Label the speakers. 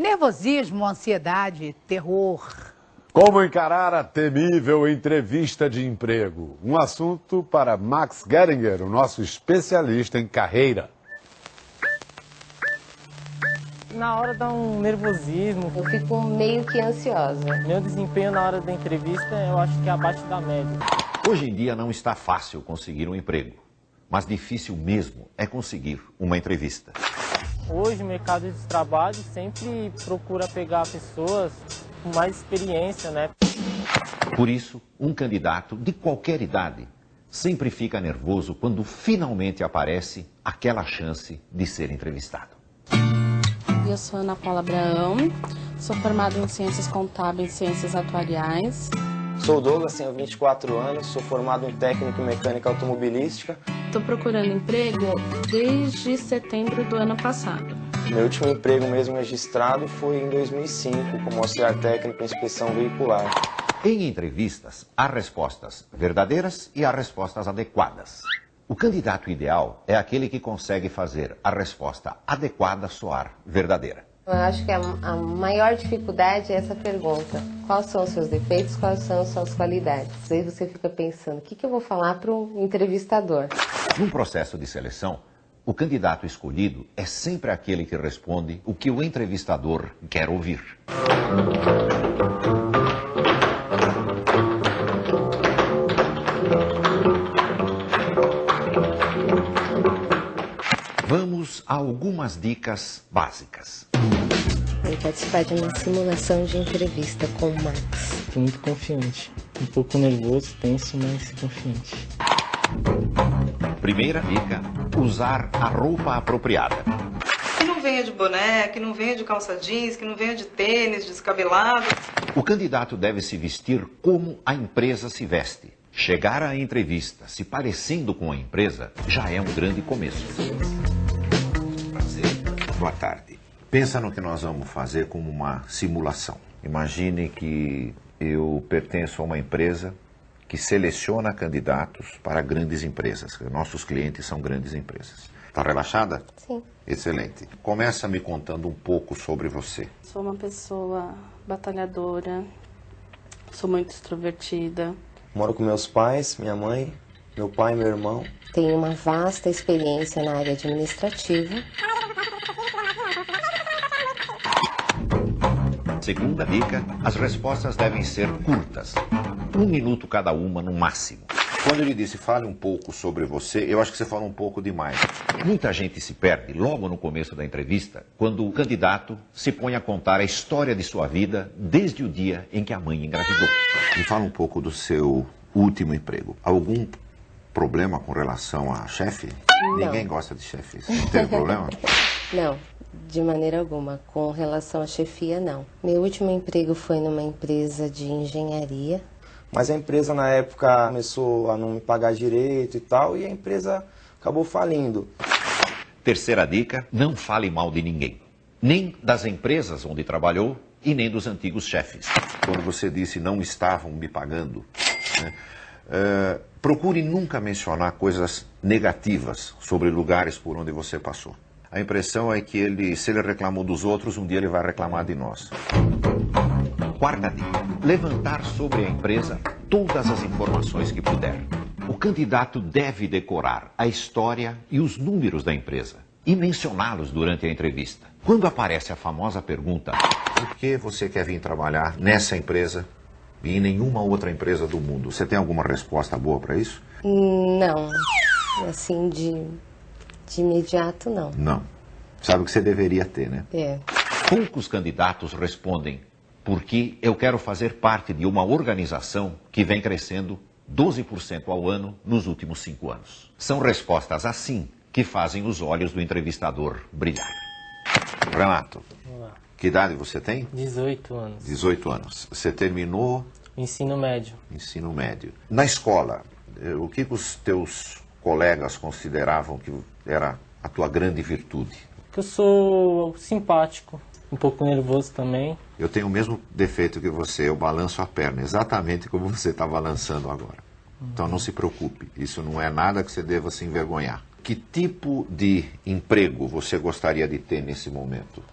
Speaker 1: Nervosismo, ansiedade, terror.
Speaker 2: Como encarar a temível entrevista de emprego? Um assunto para Max Geringer, o nosso especialista em carreira.
Speaker 3: Na hora dá um nervosismo.
Speaker 4: Eu fico meio que ansiosa.
Speaker 3: Meu desempenho na hora da entrevista eu acho que é abaixo da média.
Speaker 5: Hoje em dia não está fácil conseguir um emprego, mas difícil mesmo é conseguir uma entrevista.
Speaker 3: Hoje o mercado de trabalho sempre procura pegar pessoas com mais experiência, né?
Speaker 5: Por isso, um candidato de qualquer idade sempre fica nervoso quando finalmente aparece aquela chance de ser entrevistado.
Speaker 6: Eu sou Ana Paula Abraão, sou formada em Ciências Contábeis e Ciências Atuariais.
Speaker 7: Sou Douglas, tenho 24 anos, sou formado em técnico em mecânica automobilística.
Speaker 6: Estou procurando emprego desde setembro do ano passado.
Speaker 7: Meu último emprego mesmo registrado foi em 2005, como auxiliar técnico em inspeção veicular.
Speaker 5: Em entrevistas, há respostas verdadeiras e há respostas adequadas. O candidato ideal é aquele que consegue fazer a resposta adequada soar verdadeira.
Speaker 4: Eu acho que a maior dificuldade é essa pergunta. Quais são os seus defeitos, quais são as suas qualidades? Aí você fica pensando, o que eu vou falar para um entrevistador?
Speaker 5: Num processo de seleção, o candidato escolhido é sempre aquele que responde o que o entrevistador quer ouvir. Vamos a algumas dicas básicas.
Speaker 4: Eu participar de uma simulação de entrevista com o Max.
Speaker 3: Estou muito confiante. Um pouco nervoso, tenso, mas confiante.
Speaker 5: Primeira dica, usar a roupa apropriada.
Speaker 8: Que não venha de boné, que não venha de calça jeans, que não venha de tênis, descabelado.
Speaker 5: O candidato deve se vestir como a empresa se veste. Chegar à entrevista se parecendo com a empresa já é um grande começo. Boa tarde. Pensa no que nós vamos fazer como uma simulação. Imagine que eu pertenço a uma empresa que seleciona candidatos para grandes empresas. Nossos clientes são grandes empresas. Está relaxada?
Speaker 4: Sim.
Speaker 5: Excelente. Começa me contando um pouco sobre você.
Speaker 6: Sou uma pessoa batalhadora, sou muito extrovertida.
Speaker 7: Moro com meus pais, minha mãe, meu pai e meu irmão.
Speaker 4: Tenho uma vasta experiência na área administrativa.
Speaker 5: Segunda dica, as respostas devem ser curtas. 1 minuto cada uma no máximo. Quando ele disse fale um pouco sobre você, eu acho que você fala um pouco demais. Muita gente se perde logo no começo da entrevista, quando o candidato se põe a contar a história de sua vida desde o dia em que a mãe engravidou. Me fala um pouco do seu último emprego. Algum problema com relação a chefe?
Speaker 4: Não.
Speaker 5: Ninguém gosta de chefes. Não teve problema?
Speaker 4: Não, de maneira alguma. Com relação à chefia, não. Meu último emprego foi numa empresa de engenharia.
Speaker 7: Mas a empresa na época começou a não me pagar direito e tal, e a empresa acabou falindo.
Speaker 5: Terceira dica, não fale mal de ninguém. Nem das empresas onde trabalhou e nem dos antigos chefes. Quando você disse não estavam me pagando, né, procure nunca mencionar coisas negativas sobre lugares por onde você passou. A impressão é que se ele reclamou dos outros, um dia ele vai reclamar de nós. Quarta dica, levantar sobre a empresa todas as informações que puder. O candidato deve decorar a história e os números da empresa e mencioná-los durante a entrevista. Quando aparece a famosa pergunta, por que você quer vir trabalhar nessa empresa e em nenhuma outra empresa do mundo? Você tem alguma resposta boa para isso?
Speaker 4: Não, assim de imediato não.
Speaker 5: Não. Sabe o que você deveria ter, né?
Speaker 4: É.
Speaker 5: Poucos candidatos respondem porque eu quero fazer parte de uma organização que vem crescendo 12% ao ano nos últimos 5 anos. São respostas assim que fazem os olhos do entrevistador brilhar. Renato,
Speaker 3: Olá.
Speaker 5: que idade você tem?
Speaker 3: 18 anos.
Speaker 5: 18 anos. Você terminou
Speaker 3: Ensino médio.
Speaker 5: ensino médio. Na escola, o que os teus colegas consideravam que era a tua grande virtude?
Speaker 3: Que eu sou simpático, um pouco nervoso também.
Speaker 5: Eu tenho o mesmo defeito que você, eu balanço a perna, exatamente como você está balançando agora. Então não se preocupe, isso não é nada que você deva se envergonhar. Que tipo de emprego você gostaria de ter nesse momento?